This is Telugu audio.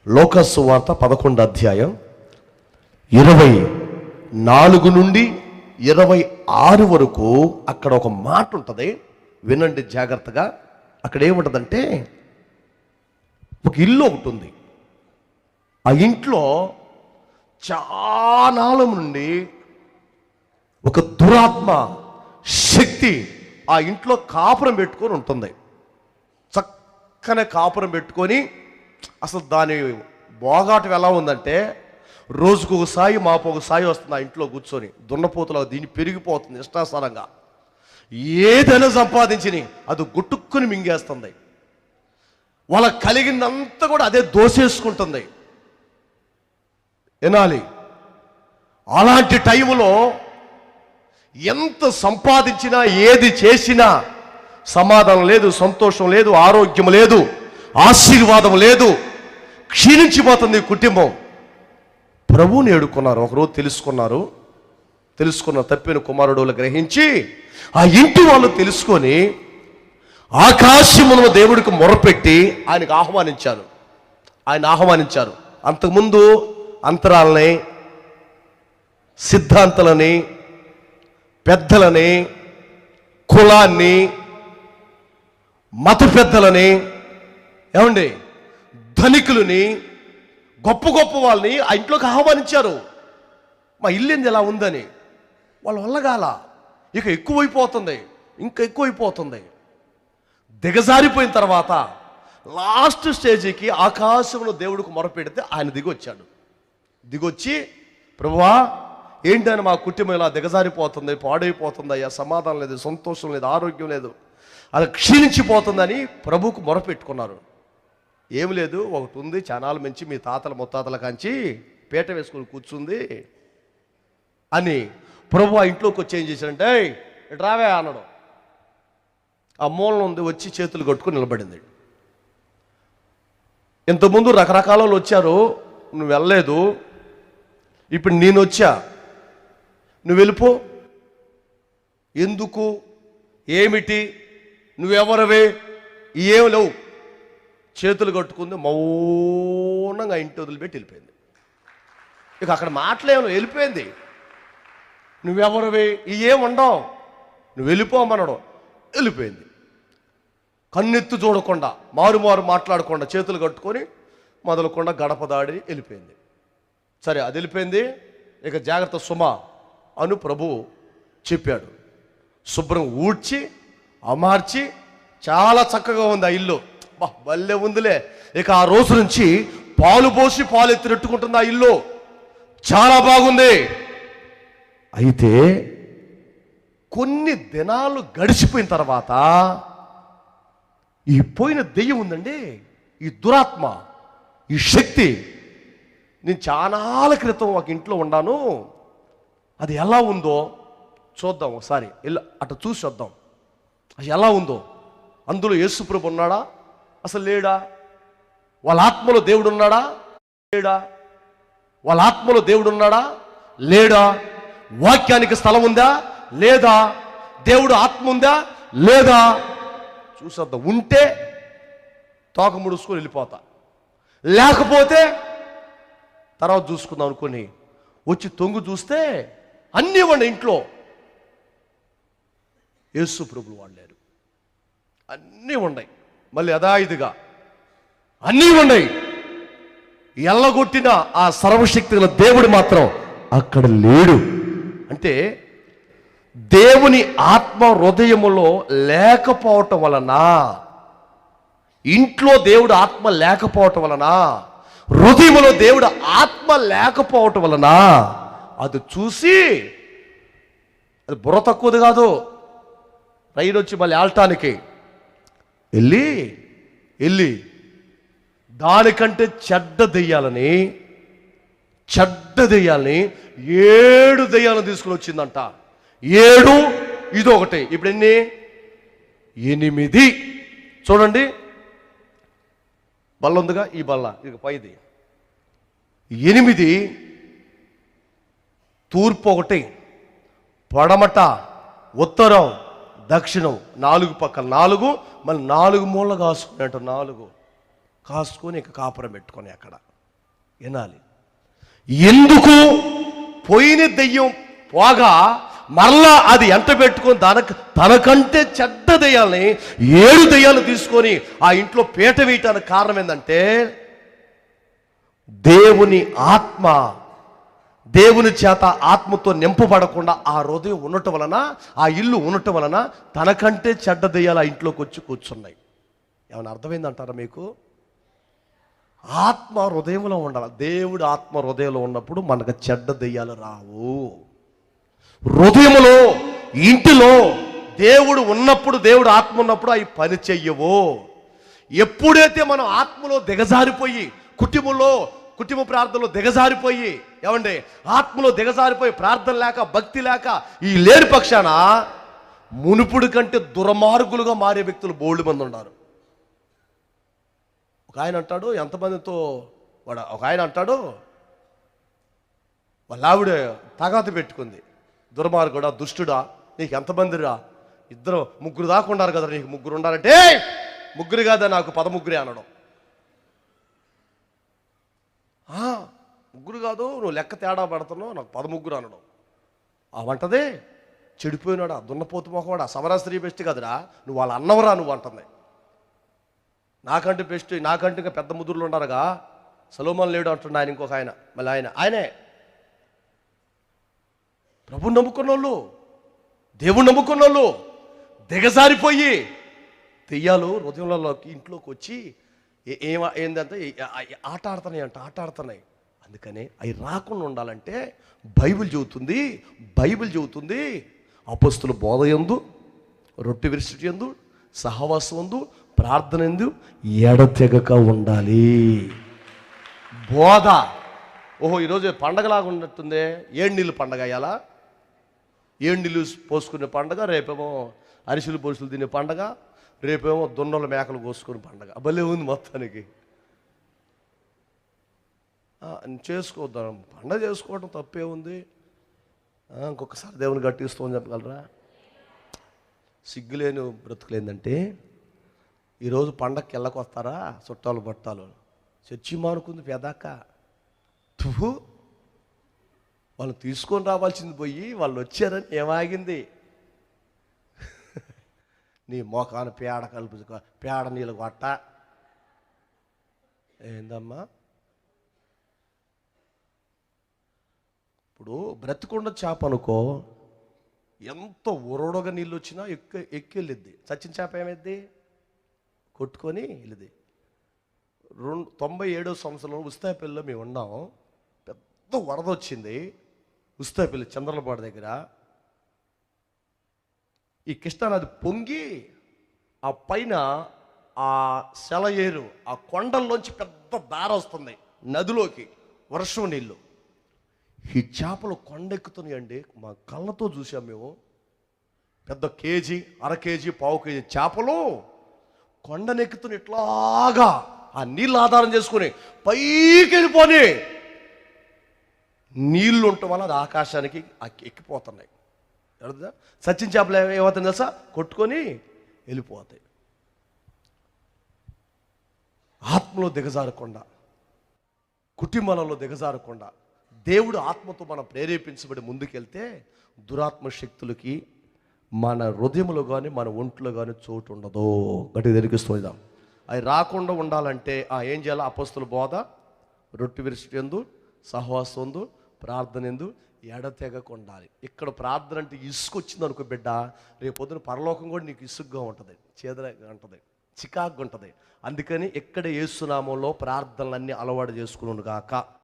లోకాసు వార్త 11వ అధ్యాయం 24 నుండి 26 వరకు అక్కడ ఒక మాట ఉంటుంది, వినండి జాగ్రత్తగా. అక్కడ ఏముంటుందంటే, ఒక ఇల్లు ఒకటి ఉంది. ఆ ఇంట్లో చాలా నుండి ఒక దురాత్మ శక్తి ఆ ఇంట్లో కాపురం పెట్టుకొని ఉంటుంది. చక్కనే కాపురం పెట్టుకొని, అసలు దాని బోగాటం ఎలా ఉందంటే, రోజుకు ఒక సాయి మాపు ఒక సాయి వస్తుంది ఆ ఇంట్లో కూర్చొని. దున్నపోతులా దీన్ని పెరిగిపోతుంది ఇష్టాసారంగా. ఏదైనా సంపాదించి అది గుట్టుక్కుని మింగేస్తుంది. వాళ్ళకి కలిగిందంతా కూడా అదే దోసేసుకుంటుంది. వినాలి, అలాంటి టైంలో ఎంత సంపాదించినా ఏది చేసినా సమాధానం లేదు, సంతోషం లేదు, ఆరోగ్యం లేదు, ఆశీర్వాదం లేదు, క్షీణించిపోతుంది కుటుంబం. ప్రభువుని ఏడుకున్నారు. ఒకరోజు తెలుసుకున్న తప్పిన కుమారుడు గ్రహించి ఆ ఇంటి వాళ్ళు తెలుసుకొని ఆకాశమును దేవుడికి మొరపెట్టి ఆయనకు ఆహ్వానించారు. అంతకుముందు అంతరాలని, సిద్ధాంతాలని, పెద్దలని, కులాన్ని, మత పెద్దలని, ఏమండి ధనికులని, గొప్ప గొప్ప వాళ్ళని ఆ ఇంట్లోకి ఆహ్వానించారు. మా ఇల్లు ఎలా ఉందని. వాళ్ళ వల్ల కాల, ఇక ఎక్కువైపోతుంది, ఇంకా ఎక్కువైపోతుంది. దిగజారిపోయిన తర్వాత లాస్ట్ స్టేజీకి ఆకాశంలో దేవుడికి మొరపెడితే ఆయన దిగొచ్చి ప్రభువా ఏంటని మా కుటుంబం ఇలా దిగజారిపోతుంది, పాడైపోతుంది అయ్యా, సమాధానం లేదు, సంతోషం లేదు, ఆరోగ్యం లేదు, అలా క్షీణించిపోతుందని ప్రభువుకు మొరపెట్టుకున్నారు. ఏమి లేదు, ఒకటి ఉంది, చానాలు మంచి మీ తాతల ముత్తాతల కాంచి పీట వేసుకుని కూర్చుంది అని ప్రభు ఆ ఇంట్లోకి వచ్చి ఏం చేశాడంటే, ఇటు రావే అన్నాడు. ఆ మూలం ఉంది, వచ్చి చేతులు కట్టుకుని నిలబడింది. ఇంతకుముందు రకరకాల వాళ్ళు వచ్చారు, నువ్వు వెళ్ళలేదు, ఇప్పుడు నేను వచ్చా, నువ్వు వెళ్ళిపో. ఎందుకు, ఏమిటి, నువ్వెవరవే, ఏమి లేవు, చేతులు కట్టుకుంది, మౌనంగా ఇంటి వదిలిపెట్టి వెళ్ళిపోయింది. ఇక అక్కడ మాటలేము, వెళ్ళిపోయింది. నువ్వెవరవే, ఏముండవు, నువ్వు వెళ్ళిపోమనడం, వెళ్ళిపోయింది. కన్నెత్తు చూడకుండా, మారు మాట్లాడకుండా, చేతులు కట్టుకొని మొదలకుండా గడప దాడి వెళ్ళిపోయింది. సరే, అది వెళ్ళిపోయింది, ఇక జాగ్రత్త సుమా అను ప్రభు చెప్పాడు. శుభ్రం ఊడ్చి అమార్చి చాలా చక్కగా ఉంది ఆ ఇల్లు. భలే ఉందిలే. ఇక ఆ రోజు నుంచి పాలు పోసి పాలు ఎత్తినట్టుకుంటుంది ఆ ఇల్లు, చాలా బాగుంది. అయితే కొన్ని దినాలు గడిచిపోయిన తర్వాత ఈ పోయిన దెయ్యం ఉందండి, ఈ దురాత్మ, ఈ శక్తి, నేను చాలాల క్రితం ఒక ఇంట్లో ఉన్నాను, అది ఎలా ఉందో చూద్దాం ఒకసారి, అటు చూసి వద్దాం. అది ఎలా ఉందో, అందులో యేసుప్రభు ఉన్నాడా, అసలు లేడా? వాళ్ళ ఆత్మలో దేవుడు ఉన్నాడా, లేడా? వాళ్ళ ఆత్మలో దేవుడు ఉన్నాడా, లేడా? వాక్యానికి స్థలం ఉందా, లేదా? దేవుడు ఆత్మ ఉందా, లేదా? చూసొద్దాం. ఉంటే తోక ముడుచుకొని వెళ్ళిపోతా, లేకపోతే తర్వాత చూసుకుందాం అనుకుని వచ్చి తొంగు చూస్తే అన్నీ ఉన్నాయి ఇంట్లో. యేసు ప్రభులు వాళ్ళు లేరు, అన్నీ ఉన్నాయి. మళ్ళీ యథాయిదిగా అన్నీ ఉన్నాయి. ఎల్లగొట్టిన ఆ సర్వశక్తి గల దేవుడు మాత్రం అక్కడ లేడు. అంటే దేవుని ఆత్మ హృదయములో లేకపోవటం వలన, ఇంట్లో దేవుడు ఆత్మ లేకపోవటం వలన, హృదయములో దేవుడు ఆత్మ లేకపోవటం వలన అది చూసి, అది బుర్ర తక్కువది కాదు, రైలు వచ్చి మళ్ళీ ఆల్టానికి వెళ్ళి దానికంటే చెడ్డ దెయ్యాలని 7 దెయ్యాలను తీసుకుని వచ్చిందంట. 7, ఇదొకటి, ఇప్పుడు ఎన్ని? 8. చూడండి, బల్ల ఉందిగా, ఈ బల్ల ఇది పైది 8, తూర్పు 1, పడమట, ఉత్తరం, దక్షిణం, 4 పక్కల 4, మళ్ళీ 4 మూల కాసుకుని అంట, 4 కాసుకొని ఇక కాపురం పెట్టుకొని అక్కడ వినాలి. ఎందుకు పోయిన దెయ్యం పోగా మరలా అది ఎంట పెట్టుకొని తనకంటే చెడ్డ దెయ్యాలని 7 దెయ్యాలు తీసుకొని ఆ ఇంట్లో పీట వేయటానికి కారణం ఏంటంటే దేవుని ఆత్మ, దేవుని చేత ఆత్మతో నింపబడకుండా ఆ హృదయం ఉండటం వలన, ఆ ఇల్లు ఉండటం వలన తనకంటే చెడ్డ దెయ్యాలు ఆ ఇంట్లోకి వచ్చి కూర్చున్నాయి. ఏమైనా అర్థమైందంటారా మీకు? ఆత్మ హృదయంలో ఉండాలి. దేవుడు ఆత్మ హృదయంలో ఉన్నప్పుడు మనకు చెడ్డ దెయ్యాలు రావు. హృదయములో, ఇంటిలో దేవుడు ఉన్నప్పుడు, దేవుడు ఆత్మ ఉన్నప్పుడు అవి పని చెయ్యవు. ఎప్పుడైతే మనం ఆత్మలో దిగజారిపోయి, కుటుంబ ప్రార్థనలో దిగజారిపోయి, ఏమండి ఆత్మలో దిగజారిపోయి ప్రార్థన లేక, భక్తి లేక ఈ లేని పక్షాన మునుపుడు కంటే దుర్మార్గులుగా మారే వ్యక్తులు బోల్డ్ మంది ఉన్నారు. ఒక ఆయన అంటాడు, ఎంతమందితో ఒక ఆయన అంటాడు, వాళ్ళ ఆవిడ తగాత పెట్టుకుంది. దుర్మార్గుడా, దుష్టుడా, నీకు ఎంతమందిరా? 2-3 దాకా ఉన్నారు కదా, నీకు 3 ఉండాలంటే 3 కాదా, నాకు 13 అనడం. 3 కాదు, నువ్వు లెక్క తేడా పడుతున్నావు, నాకు 13 అనడం. ఆ వంటదే చెడిపోయినాడా, దున్నపోతు మొహవాడా, సమరా స్త్రీ బెస్ట్ కదరా, నువ్వు వాళ్ళ అన్నవరా నువ్వు అంటుంది. నాకంటే బెస్ట్, నాకంటే ఇంకా పెద్ద ముదురులు ఉన్నారుగా, సలోమన్ లేడు అంటున్నా ఆయన. ఇంకొక ఆయన, మళ్ళీ ఆయనే ప్రభుని నమ్ముకున్న వాళ్ళు, దేవుని నమ్ముకున్న వాళ్ళు దిగజారిపోయి దెయ్యాలు హృదయంలోకి, ఇంట్లోకి వచ్చి ఏంటంటే ఆట ఆడుతున్నాయి. అందుకని అవి రాకుండా ఉండాలంటే బైబిల్ చెబుతుంది అపొస్తలుల బోధ యందు, రొట్టె విరుచుట యందు, సహవాసం యందు, ప్రార్థన యందు ఎడతెగక ఉండాలి. బోధ, ఓహో ఈరోజు పండగలాగా ఉన్నట్టుందే, 7 నీళ్ళు పండగ అయ్యాలా, 7 నీళ్ళు పోసుకునే పండగ, రేపేమో అరిసెలు పోసులు తినే పండగ, రేపేమో దున్నల మేకలు కోసుకునే పండగ. భలే ఉంది మొత్తానికి. చేసుకోవద్దాం, పండగ చేసుకోవడం తప్పే ఉంది. ఇంకొకసారి దేవుని గట్టిస్తూ చెప్పగలరా? సిగ్గులేని బ్రతుకులేందంటే, ఈరోజు పండగకి వెళ్ళకొస్తారా చుట్టాలు బట్టాలు, చర్చి మానుకుంది పెదాక, వాళ్ళు తీసుకొని రావాల్సింది పోయి వాళ్ళు వచ్చారని ఏమాగింది? నీ మోకాను పేడ కలుపు, పేడ నీళ్ళు కొట్ట ఏందమ్మా. ఇప్పుడు బ్రతికొండ చేప అనుకో, ఎంత ఉరడగా నీళ్ళు వచ్చినా ఎక్కి వెళ్ళిద్ది. చచ్చిన చేప ఏమైద్ది? కొట్టుకొని వెళ్ళిద్ది. 97వ సంవత్సరంలో ఉస్తాయపల్లిలో మేము ఉన్నాం. పెద్ద వరద వచ్చింది ఉస్తాయపల్లి చంద్రలపాడు దగ్గర. ఈ కృష్ణానది పొంగి ఆ పైన ఆ సెలయేరు, ఆ కొండల్లోంచి పెద్ద దార వస్తుంది నదిలోకి, వర్షం నీళ్ళు. ఈ చేపలు కొండెక్కుతున్నాయండి, మా కళ్ళతో చూసాం మేము. పెద్ద కేజీ, అర కేజీ, పావు కేజీ చేపలు కొండనెక్కుతున్న ఇట్లాగా ఆ నీళ్ళు ఆధారం చేసుకుని పైకి వెళ్ళిపోని, నీళ్ళు ఉండటం వల్ల అది ఆకాశానికి ఎక్కిపోతున్నాయి. సచిన్ చేపలు ఏమవుతుంది తెలుసా? కొట్టుకొని వెళ్ళిపోతాయి. ఆత్మలో దిగజారకుండా, కుటుంబాలలో దిగజారకుండా, దేవుడు ఆత్మతో మనం ప్రేరేపించబడి ముందుకెళ్తే దురాత్మ శక్తులకి మన హృదయంలో కానీ మన ఒంట్లో కానీ చోటు ఉండదు. గట్టిగా తెలిగిస్తుందాం. అవి రాకుండా ఉండాలంటే ఏం చేయాలి? అపొస్తలుల బోధ, రొట్టె విరుచుట యందు, సహవాసం యందు, ప్రార్థన యందు ఎడతెగక ఉండాలి. ఇక్కడ ప్రార్థన అంటే ఇసుకొచ్చింది అనుకో బిడ్డ, రేపు పొద్దున పరలోకం కూడా నీకు ఇసుగ్గా ఉంటుంది, చేదరగా ఉంటుంది, చికాగ్గా ఉంటుంది. అందుకని ఇక్కడ యేసు నామములో ప్రార్థనలన్నీ అలవాటు చేసుకును గాక.